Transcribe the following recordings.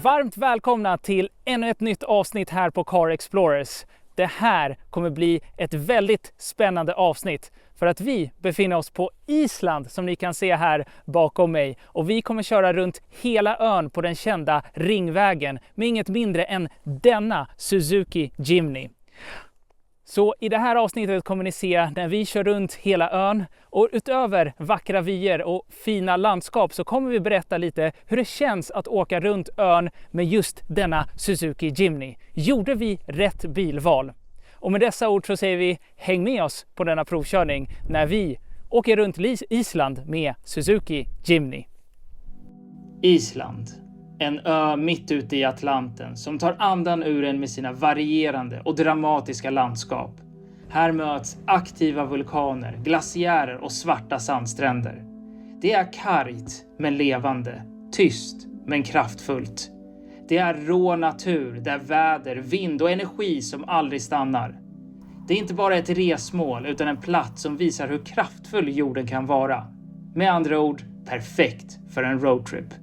Varmt välkomna till ännu ett nytt avsnitt här på Car Explorers. Det här kommer bli ett väldigt spännande avsnitt för att vi befinner oss på Island som ni kan se här bakom mig. Och vi kommer köra runt hela ön på den kända ringvägen med inget mindre än denna Suzuki Jimny. Så i det här avsnittet kommer ni se när vi kör runt hela ön, och utöver vackra vyer och fina landskap så kommer vi berätta lite hur det känns att åka runt ön med just denna Suzuki Jimny. Gjorde vi rätt bilval? Och med dessa ord så säger vi häng med oss på denna provkörning när vi åker runt Island med Suzuki Jimny. Island. En ö mitt ute i Atlanten som tar andan ur en med sina varierande och dramatiska landskap. Här möts aktiva vulkaner, glaciärer och svarta sandstränder. Det är kargt men levande, tyst men kraftfullt. Det är rå natur där väder, vind och energi som aldrig stannar. Det är inte bara ett resmål utan en plats som visar hur kraftfull jorden kan vara. Med andra ord, perfekt för en roadtrip.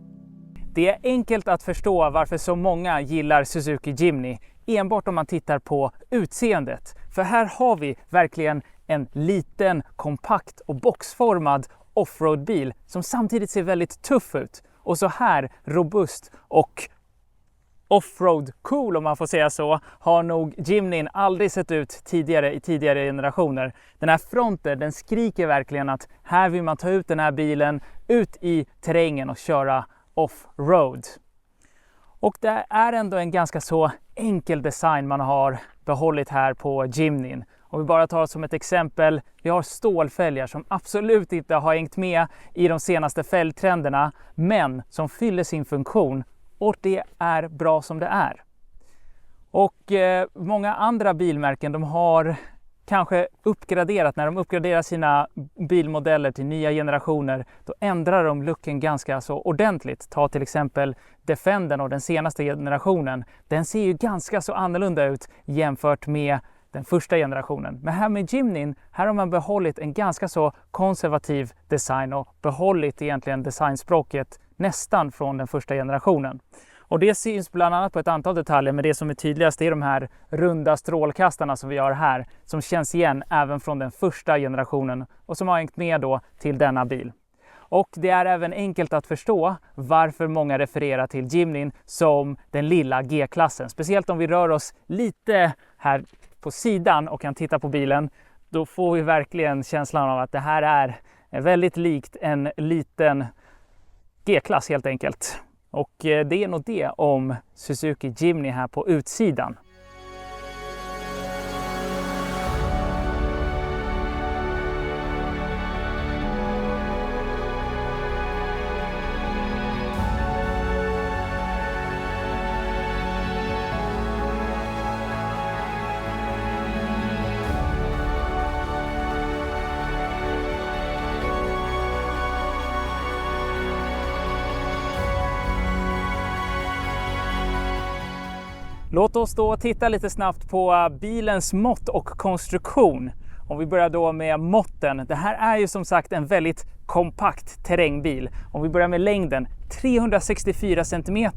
Det är enkelt att förstå varför så många gillar Suzuki Jimny enbart om man tittar på utseendet. För här har vi verkligen en liten, kompakt och boxformad offroadbil som samtidigt ser väldigt tuff ut. Och så här robust och offroad cool, om man får säga så, har nog Jimnyn aldrig sett ut i tidigare generationer. Den här fronten, den skriker verkligen att här vill man ta ut den här bilen ut i terrängen och köra off-road. Och det är ändå en ganska så enkel design man har behållit här på Jimnyn. Om vi bara tar som ett exempel, vi har stålfälgar som absolut inte har hängt med i de senaste fälgtrenderna, men som fyller sin funktion och det är bra som det är. Och många andra bilmärken, de har kanske uppgraderat, när de uppgraderar sina bilmodeller till nya generationer, då ändrar de looken ganska så ordentligt. Ta till exempel Defendern och den senaste generationen. Den ser ju ganska så annorlunda ut jämfört med den första generationen. Men här med Jimnyn, här har man behållit en ganska så konservativ design och behållit egentligen designspråket nästan från den första generationen. Och det syns bland annat på ett antal detaljer, men det som är tydligast är de här runda strålkastarna som vi har här, som känns igen även från den första generationen och som har hängt med då till denna bil. Och det är även enkelt att förstå varför många refererar till Jimnyn som den lilla G-klassen. Speciellt om vi rör oss lite här på sidan och kan titta på bilen, då får vi verkligen känslan av att det här är väldigt likt en liten G-klass helt enkelt. Och det är nog det om Suzuki Jimny här på utsidan. Låt oss då titta lite snabbt på bilens mått och konstruktion. Om vi börjar då med måtten. Det här är ju som sagt en väldigt kompakt terrängbil. Om vi börjar med längden, 364 cm.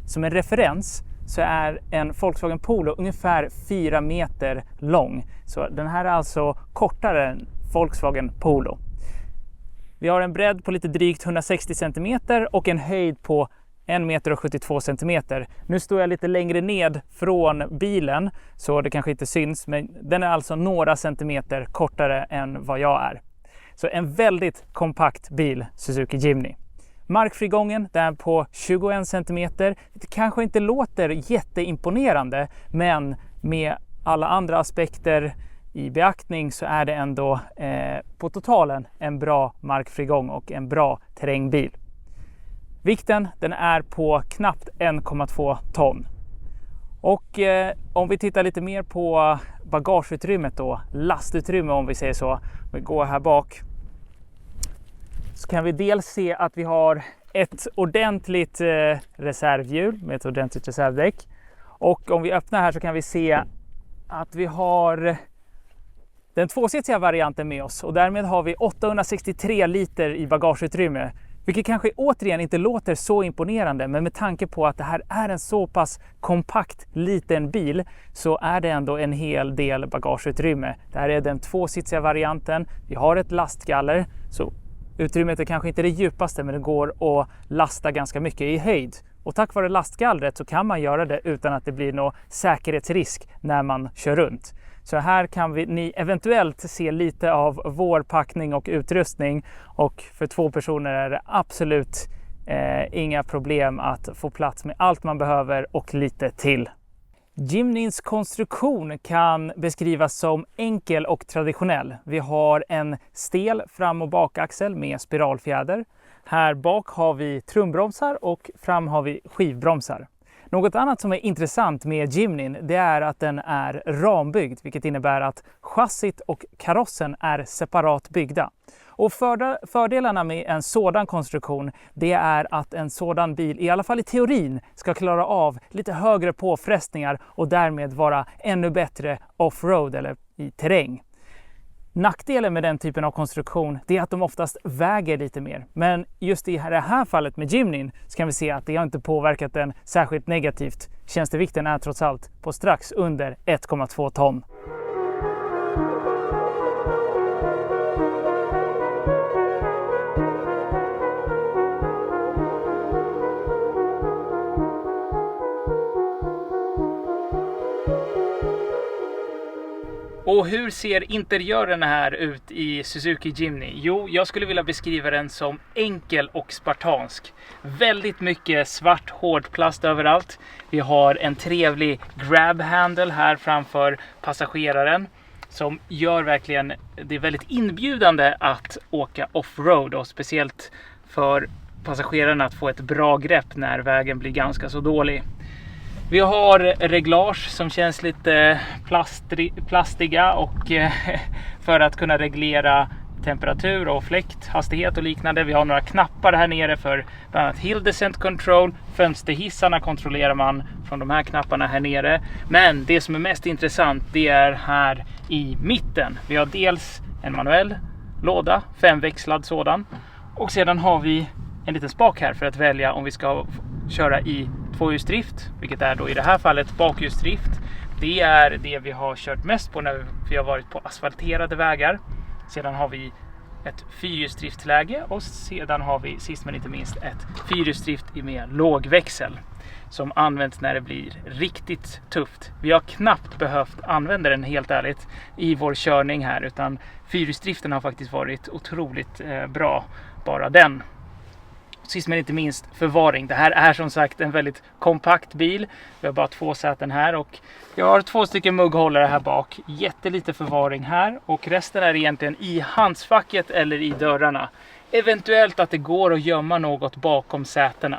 Som en referens så är en Volkswagen Polo ungefär 4 meter lång. Så den här är alltså kortare än Volkswagen Polo. Vi har en bredd på lite drygt 160 cm och en höjd på 1,72 meter. Nu står jag lite längre ned från bilen så det kanske inte syns, men den är alltså några centimeter kortare än vad jag är. Så en väldigt kompakt bil, Suzuki Jimny. Markfrigången där på 21 centimeter. Det kanske inte låter jätteimponerande, men med alla andra aspekter i beaktning så är det ändå på totalen en bra markfrigång och en bra terrängbil. Vikten den är på knappt 1,2 ton. Och om vi tittar lite mer på bagageutrymmet då, lastutrymme om vi säger så. Om vi går här bak så kan vi dels se att vi har ett ordentligt reservhjul med ett ordentligt reservdäck. Och om vi öppnar här så kan vi se att vi har den tvåsitsiga varianten med oss och därmed har vi 863 liter i bagageutrymme. Vilket kanske återigen inte låter så imponerande, men med tanke på att det här är en så pass kompakt liten bil så är det ändå en hel del bagageutrymme. Det här är den tvåsitsiga varianten. Vi har ett lastgaller, så utrymmet är kanske inte det djupaste, men det går att lasta ganska mycket i höjd. Och tack vare lastgallret så kan man göra det utan att det blir någon säkerhetsrisk när man kör runt. Så här kan ni eventuellt se lite av vår packning och utrustning, och för 2 personer är det absolut inga problem att få plats med allt man behöver och lite till. Jimnys konstruktion kan beskrivas som enkel och traditionell. Vi har en stel fram- och bakaxel med spiralfjäder. Här bak har vi trumbromsar och fram har vi skivbromsar. Något annat som är intressant med Jimnyn, det är att den är rambyggd, vilket innebär att chassit och karossen är separat byggda. Och fördelarna med en sådan konstruktion, det är att en sådan bil, i alla fall i teorin, ska klara av lite högre påfrestningar och därmed vara ännu bättre off-road eller i terräng. Nackdelen med den typen av konstruktion, det är att de oftast väger lite mer. Men just i det här fallet med Jimnyn så kan vi se att det har inte påverkat den särskilt negativt. Tjänstevikten är trots allt på strax under 1,2 ton. Och hur ser interiören här ut i Suzuki Jimny? Jo, jag skulle vilja beskriva den som enkel och spartansk. Väldigt mycket svart hårdplast överallt. Vi har en trevlig grab handle här framför passageraren som gör verkligen det väldigt inbjudande att åka off-road, och speciellt för passagerarna att få ett bra grepp när vägen blir ganska så dålig. Vi har reglage som känns lite plastiga och för att kunna reglera temperatur och fläkthastighet och liknande. Vi har några knappar här nere för bland annat hill descent control. Fönsterhissarna kontrollerar man från de här knapparna här nere. Men det som är mest intressant, det är här i mitten. Vi har dels en manuell låda, 5-växlad sådan. Och sedan har vi en liten spak här för att välja om vi ska köra i tvåhjulsdrift, vilket är då i det här fallet bakhjulsdrift. Det är det vi har kört mest på när vi har varit på asfalterade vägar. Sedan har vi ett fyrhjulsdriftläge och sedan har vi sist men inte minst ett fyrhjulsdrift med lågväxel som används när det blir riktigt tufft. Vi har knappt behövt använda den helt ärligt i vår körning här, utan fyrhjulsdriften har faktiskt varit otroligt bra, bara den. Sist men inte minst förvaring. Det här är som sagt en väldigt kompakt bil. Vi har bara 2 säten här och jag har 2 stycken mugghållare här bak. Jättelite förvaring här och resten är egentligen i handskfacket eller i dörrarna. Eventuellt att det går att gömma något bakom sätena.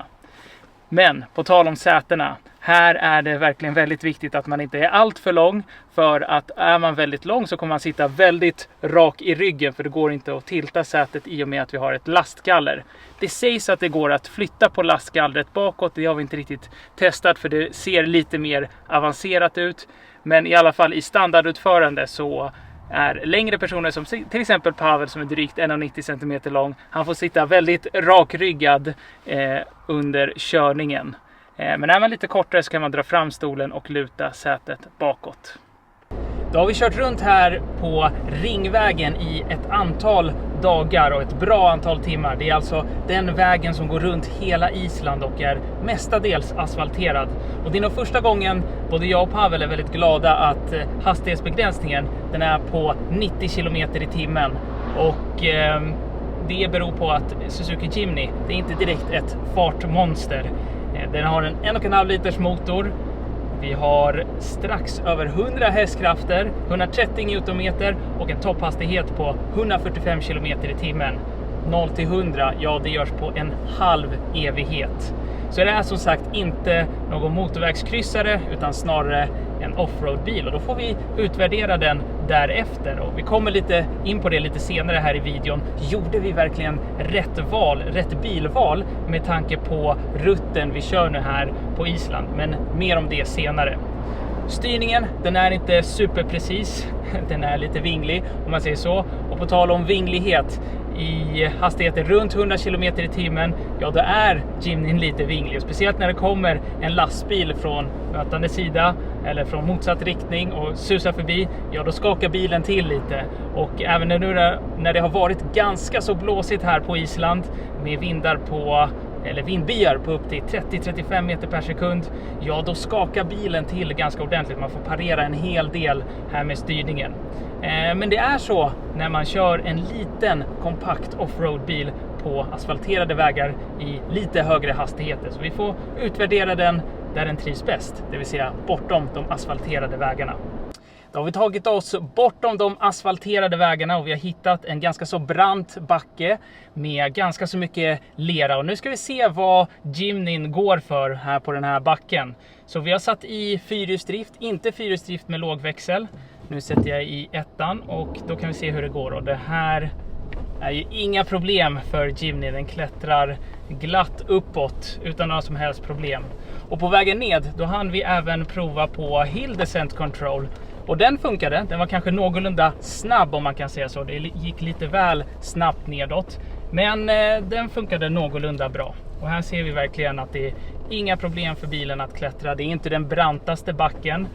Men på tal om sätena, här är det verkligen väldigt viktigt att man inte är allt för lång, för att är man väldigt lång så kommer man sitta väldigt rak i ryggen, för det går inte att tilta sätet i och med att vi har ett lastgaller. Det sägs att det går att flytta på lastgallret bakåt, det har vi inte riktigt testat för det ser lite mer avancerat ut, men i alla fall i standardutförande så är längre personer som till exempel Pavel som är drygt 1,90 cm lång, han får sitta väldigt rakryggad under körningen. Men är man lite kortare så kan man dra fram stolen och luta sätet bakåt. Då har vi kört runt här på Ringvägen i ett antal dagar och ett bra antal timmar. Det är alltså den vägen som går runt hela Island och är mestadels asfalterad. Och det är nog första gången både jag och Pavel är väldigt glada att hastighetsbegränsningen den är på 90 km i timmen. Och det beror på att Suzuki Jimny, det är inte direkt ett fartmonster. Den har en 1,5 liters motor. Vi har strax över 100 hästkrafter, 130 Nm och en topphastighet på 145 km i timmen. 0 till 100, ja det görs på en halv evighet. Så det är som sagt inte någon motorvägskryssare utan snarare en offroad-bil. Och då får vi utvärdera den därefter. Och vi kommer lite in på det lite senare här i videon. Gjorde vi verkligen rätt bilval med tanke på rutten vi kör nu här på Island? Men mer om det senare. Styrningen, den är inte superprecis. Den är lite vinglig om man säger så. Och på tal om vinglighet, i hastigheter runt 100 km i timmen, ja då är Jimnyn lite vinglig. Speciellt när det kommer en lastbil från mötande sida eller från motsatt riktning och susar förbi, ja då skakar bilen till lite. Och även nu när det har varit ganska så blåsigt här på Island med vindbyar på upp till 30-35 meter per sekund, ja då skakar bilen till ganska ordentligt. Man får parera en hel del här med styrningen. Men det är så när man kör en liten kompakt offroad-bil på asfalterade vägar i lite högre hastigheter. Så vi får utvärdera den där den trivs bäst, det vill säga bortom de asfalterade vägarna. Då har vi tagit oss bortom de asfalterade vägarna och vi har hittat en ganska så brant backe med ganska så mycket lera. Och nu ska vi se vad Jimnyn går för här på den här backen. Så vi har satt i fyrhjulsdrift, inte fyrhjulsdrift med lågväxel. Nu sätter jag i ettan och då kan vi se hur det går. Och det här är ju inga problem för Jimnyn. Den klättrar glatt uppåt utan några som helst problem. Och på vägen ned då hann vi även prova på Hill Descent Control. Och den funkade, den var kanske någorlunda snabb om man kan säga så. Det gick lite väl snabbt nedåt. Men den funkade någorlunda bra. Och här ser vi verkligen att det är inga problem för bilen att klättra. Det är inte den brantaste backen,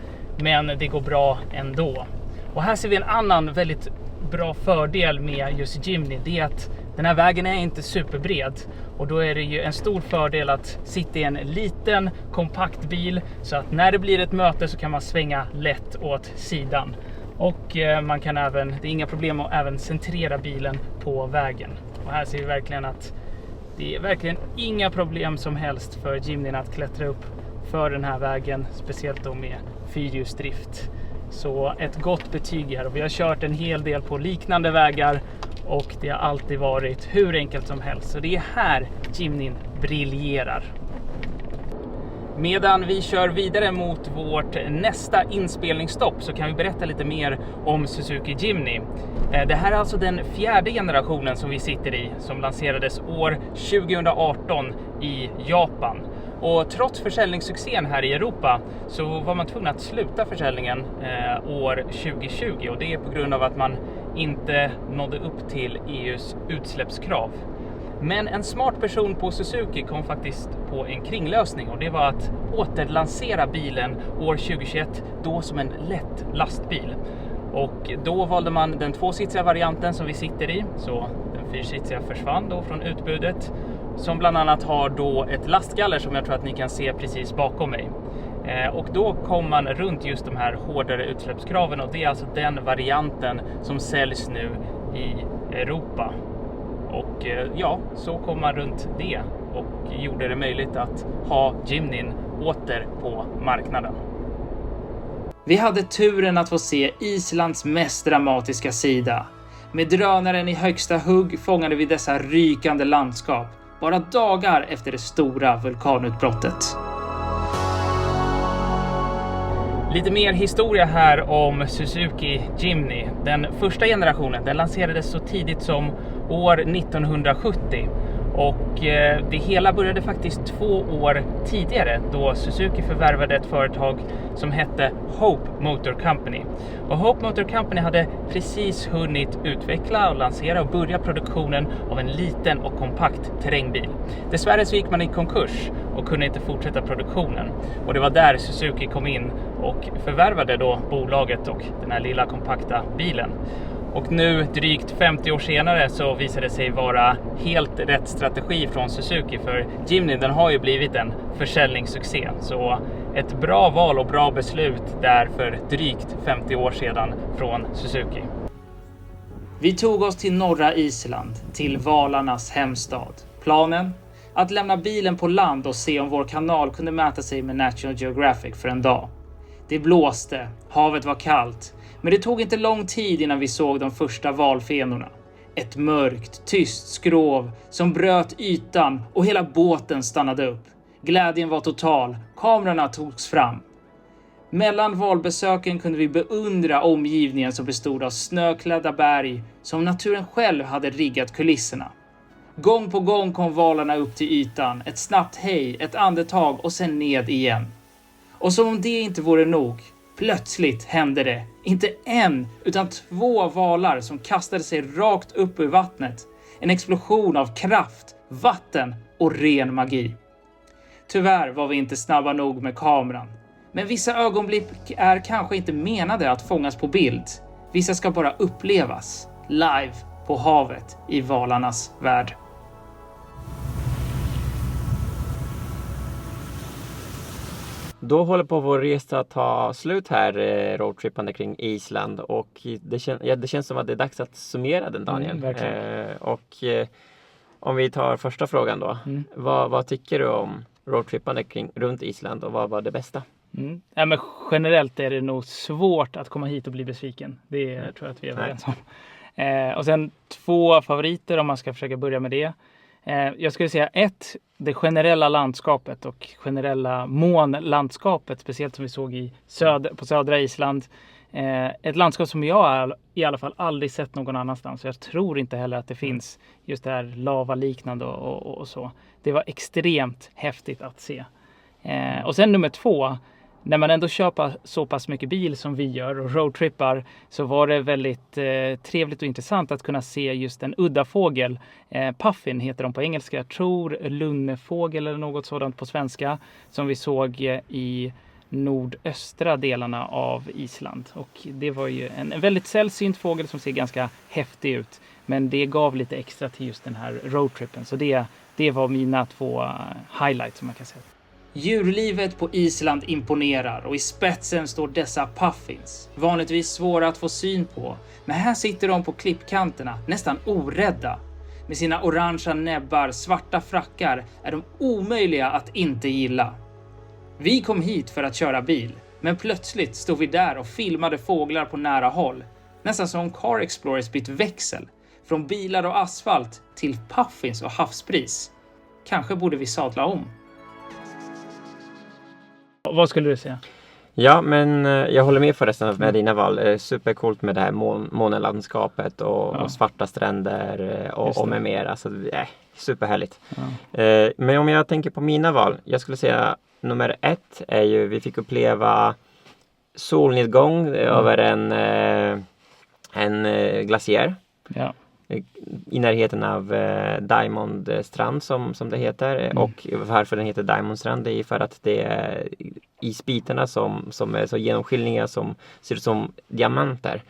men det går bra ändå. Och här ser vi en annan väldigt bra fördel med just Jimny. Det är att den här vägen är inte superbred. Och då är det ju en stor fördel att sitta i en liten kompakt bil. Så att när det blir ett möte så kan man svänga lätt åt sidan. Och man kan även, det är inga problem att även centrera bilen på vägen. Och här ser vi verkligen att det är verkligen inga problem som helst för Jimnyn att klättra upp för den här vägen. Speciellt då med fyrhjulsdrift. Så ett gott betyg här. Och vi har kört en hel del på liknande vägar. Och det har alltid varit hur enkelt som helst. Så det är här Jimnyn briljerar. Medan vi kör vidare mot vårt nästa inspelningsstopp så kan vi berätta lite mer om Suzuki Jimny. Det här är alltså den 4:e generationen som vi sitter i, som lanserades år 2018 i Japan. Och trots försäljningssuccén här i Europa så var man tvungen att sluta försäljningen år 2020. Och det är på grund av att man inte nådde upp till EUs utsläppskrav. Men en smart person på Suzuki kom faktiskt på en kringlösning. Och det var att återlansera bilen år 2021 då som en lätt lastbil. Och då valde man den 2-sitsiga varianten som vi sitter i. Så den 4-sitsiga försvann då från utbudet. Som bland annat har då ett lastgaller som jag tror att ni kan se precis bakom mig. Och då kom man runt just de här hårdare utsläppskraven. Och det är alltså den varianten som säljs nu i Europa. Och ja, så kom man runt det och gjorde det möjligt att ha Jimnyn åter på marknaden. Vi hade turen att få se Islands mest dramatiska sida. Med drönaren i högsta hugg fångade vi dessa rykande landskap, bara dagar efter det stora vulkanutbrottet. Lite mer historia här om Suzuki Jimny. Den första generationen den lanserades så tidigt som år 1970. Och det hela började faktiskt 2 år tidigare då Suzuki förvärvade ett företag som hette Hope Motor Company. Och Hope Motor Company hade precis hunnit utveckla och lansera och börja produktionen av en liten och kompakt terrängbil. Dessvärre så gick man i konkurs och kunde inte fortsätta produktionen. Och det var där Suzuki kom in och förvärvade då bolaget och den här lilla kompakta bilen. Och nu drygt 50 år senare så visade det sig vara helt rätt strategi från Suzuki, för Jimny den har ju blivit en försäljningssuccé. Så ett bra val och bra beslut där för drygt 50 år sedan från Suzuki. Vi tog oss till norra Island, till valarnas hemstad. Planen? Att lämna bilen på land och se om vår kanal kunde mäta sig med National Geographic för en dag. Det blåste, havet var kallt. Men det tog inte lång tid innan vi såg de första valfenorna. Ett mörkt, tyst skrov som bröt ytan och hela båten stannade upp. Glädjen var total, kamerorna togs fram. Mellan valbesöken kunde vi beundra omgivningen som bestod av snöklädda berg som naturen själv hade riggat kulisserna. Gång på gång kom valarna upp till ytan, ett snabbt hej, ett andetag och sen ned igen. Och som om det inte vore nog, plötsligt hände det. Inte en, utan 2 valar som kastade sig rakt upp ur vattnet. En explosion av kraft, vatten och ren magi. Tyvärr var vi inte snabba nog med kameran. Men vissa ögonblick är kanske inte menade att fångas på bild. Vissa ska bara upplevas live på havet i valarnas värld. Då håller på vår resa att ta slut här, roadtrippande kring Island. Och det känns som att det är dags att summera den, Daniel. Om vi tar första frågan då. Vad tycker du om roadtrippande runt Island och vad var det bästa? Ja, men generellt är det nog svårt att komma hit och bli besviken. Det tror jag att vi är överens om. Och sen 2 favoriter om man ska försöka börja med det. Jag skulle säga 1, det generella landskapet och generella månlandskapet, speciellt som vi såg på södra Island. Ett landskap som jag i alla fall aldrig sett någon annanstans. Jag tror inte heller att det finns just det här lavaliknande och så. Det var extremt häftigt att se. Och sen nummer 2, när man ändå köper så pass mycket bil som vi gör och roadtrippar, så var det väldigt trevligt och intressant att kunna se just en udda fågel. Puffin heter de på engelska. Jag tror lunnefågel eller något sådant på svenska, som vi såg i nordöstra delarna av Island. Och det var ju en väldigt sällsynt fågel som ser ganska häftig ut. Men det gav lite extra till just den här roadtrippen. Så det var mina 2 highlights som man kan säga. Djurlivet på Island imponerar och i spetsen står dessa puffins. Vanligtvis svåra att få syn på, men här sitter de på klippkanterna nästan orädda. Med sina orangea näbbar, svarta frackar är de omöjliga att inte gilla. Vi kom hit för att köra bil, men plötsligt stod vi där och filmade fåglar på nära håll. Nästan som Car Explorers bytt växel. Från bilar och asfalt till puffins och havsbris. Kanske borde vi sadla om. Vad skulle du säga? Ja, men jag håller med förresten med dina val. Supercoolt med det här månelandskapet och svarta stränder och med mer. Alltså, superhärligt. Ja. Men om jag tänker på mina val, jag skulle säga nummer 1 är ju, vi fick uppleva solnedgång över en glaciär. Ja. I närheten av Diamond strand som det heter. Och varför den heter Diamond strand, det är för att det är isbitarna som är så genomskinliga, som ser ut som diamanter.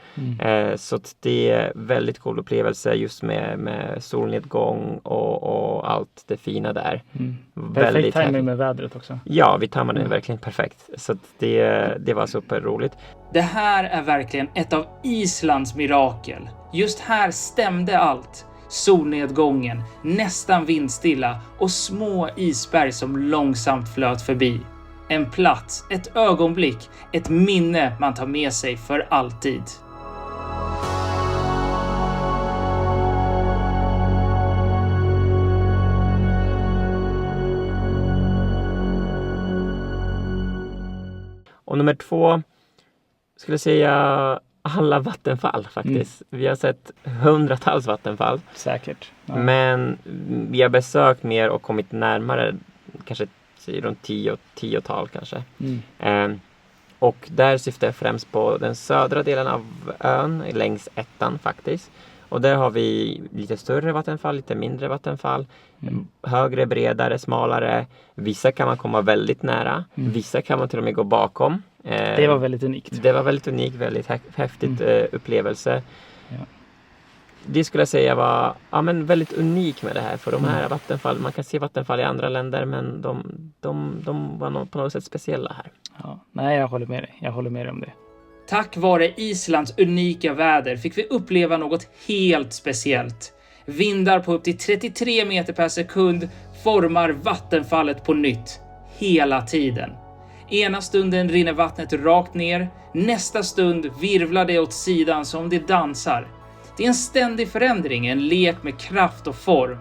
Så att det är väldigt cool upplevelse just med solnedgång och allt det fina där. Perfekt timing med vädret också. Ja, vi tajmade det verkligen perfekt. Så att det var superroligt. Det här är verkligen ett av Islands mirakel. Just här stämde allt. Solnedgången, nästan vindstilla och små isberg som långsamt flöt förbi. En plats, ett ögonblick, ett minne man tar med sig för alltid. Och nummer 2 skulle jag säga alla vattenfall faktiskt. Vi har sett hundratals vattenfall. Säkert. Ja. Men vi har besökt mer och kommit närmare, kanske runt 10-tal kanske. Och där syftar jag främst på den södra delen av ön, längs ettan faktiskt. Och där har vi lite större vattenfall, lite mindre vattenfall. Högre, bredare, smalare. Vissa kan man komma väldigt nära. Vissa kan man till och med gå bakom. Det var väldigt unikt. Det var väldigt unikt, väldigt häftigt upplevelse. Ja. Det skulle jag säga var väldigt unik med det här. För de här vattenfall, man kan se vattenfall i andra länder, men de var på något sätt speciella här. Ja, nej, jag håller med dig. Jag håller med dig om det. Tack vare Islands unika väder fick vi uppleva något helt speciellt. Vindar på upp till 33 meter per sekund formar vattenfallet på nytt. Hela tiden. Ena stunden rinner vattnet rakt ner. Nästa stund virvlar det åt sidan som det dansar. Det är en ständig förändring, en lek med kraft och form.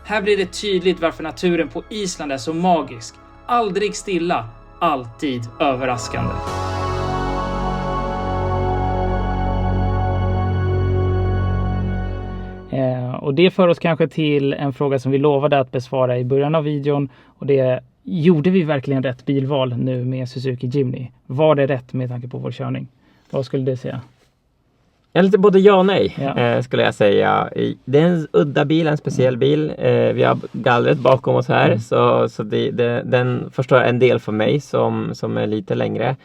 Här blir det tydligt varför naturen på Island är så magisk. Aldrig stilla, alltid överraskande. Och det för oss kanske till en fråga som vi lovade att besvara i början av videon. Och det är, gjorde vi verkligen rätt bilval nu med Suzuki Jimny? Var det rätt med tanke på vår körning? Vad skulle du säga? Lite både ja och nej skulle jag säga. Det är en udda bil, en speciell bil. Vi har gallret bakom oss här. Så den förstår en del för mig som är lite längre.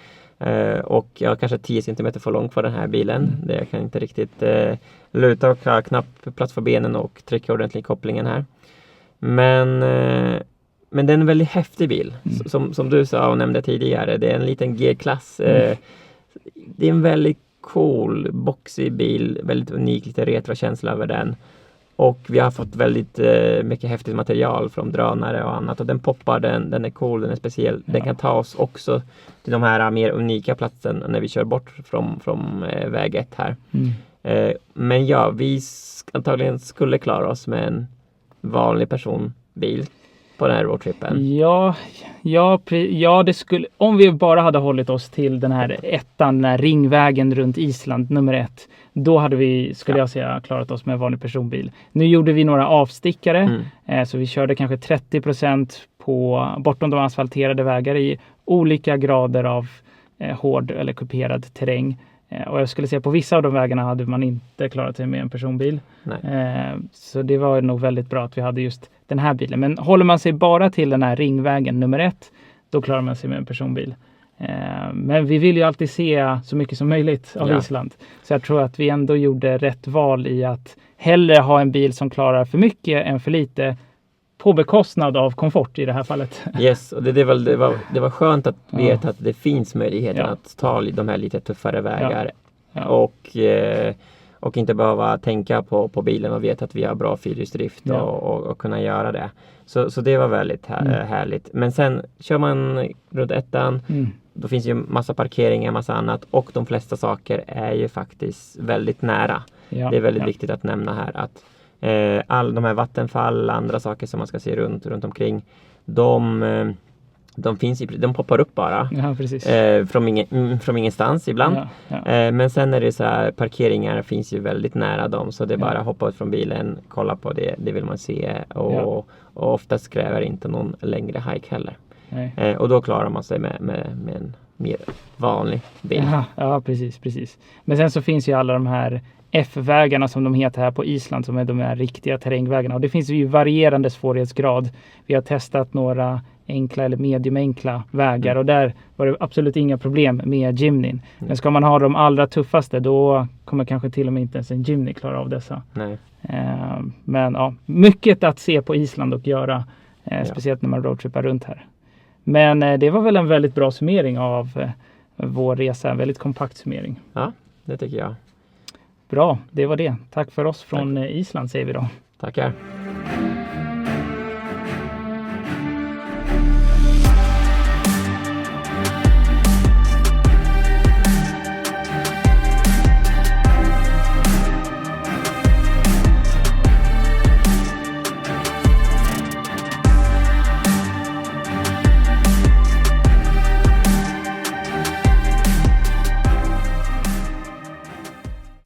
Och jag kanske 10 cm för lång för den här bilen. Det jag kan inte riktigt luta och ha knappt plats för benen och trycka ordentligt i kopplingen här. Men det är en väldigt häftig bil. Som du sa och nämnde tidigare. Det är en liten G-klass. Det är en väldigt cool, boxig bil. Väldigt unik, lite retrokänsla över den. Och vi har fått väldigt mycket häftigt material från drönare och annat. Och den poppar, den är cool, den är speciell. Den kan ta oss också till de här mer unika platsen när vi kör bort från väg 1 här. Men ja, vi antagligen skulle klara oss med en vanlig personbil på den här roadtrippen. Ja, det skulle, om vi bara hade hållit oss till den här den här ringvägen runt Island, nummer 1. Då hade vi, skulle jag säga, klarat oss med en vanlig personbil. Nu gjorde vi några avstickare. Så vi körde kanske 30% bortom de asfalterade vägar i olika grader av hård eller kuperad terräng. Och jag skulle säga på vissa av de vägarna hade man inte klarat sig med en personbil. Så det var nog väldigt bra att vi hade just den här bilen. Men håller man sig bara till den här ringvägen nummer 1, då klarar man sig med en personbil. Men vi vill ju alltid se så mycket som möjligt av Island. Så jag tror att vi ändå gjorde rätt val i att hellre ha en bil som klarar för mycket än för lite, på bekostnad av komfort i det här fallet. Yes, och det var skönt att veta att det finns möjligheter att ta de här lite tuffare vägar. Och inte behöva tänka på bilen och veta att vi har bra fyrhjulsdrift och kunna göra det. Så det var väldigt härligt. Men sen kör man runt 1, då finns ju massa parkeringar, massa annat. Och de flesta saker är ju faktiskt väldigt nära. Det är väldigt viktigt att nämna här att all de här vattenfall, andra saker som man ska se runt omkring, de finns de poppar upp bara från ingenstans ibland. Men sen är det så här, parkeringar finns ju väldigt nära dem, så det är bara att hoppa ut från bilen, kolla på det vill man se, och oftast kräver inte någon längre hike heller. Och då klarar man sig med en mer vanlig bil. Ja, precis. Men sen så finns ju alla de här F-vägarna som de heter här på Island, som är de här riktiga terrängvägarna. Och det finns ju varierande svårighetsgrad. Vi har testat några enkla eller medium-enkla vägar och där var det absolut inga problem med Jimnyn. Men ska man ha de allra tuffaste, då kommer kanske till och med inte ens en Jimny klara av dessa. Men ja, mycket att se på Island och göra, speciellt när man roadtrippar runt här. Men det var väl en väldigt bra summering av vår resa, en väldigt kompakt summering. Ja, det tycker jag. Bra, det var det. Tack för oss från Island, säger vi då. Tackar.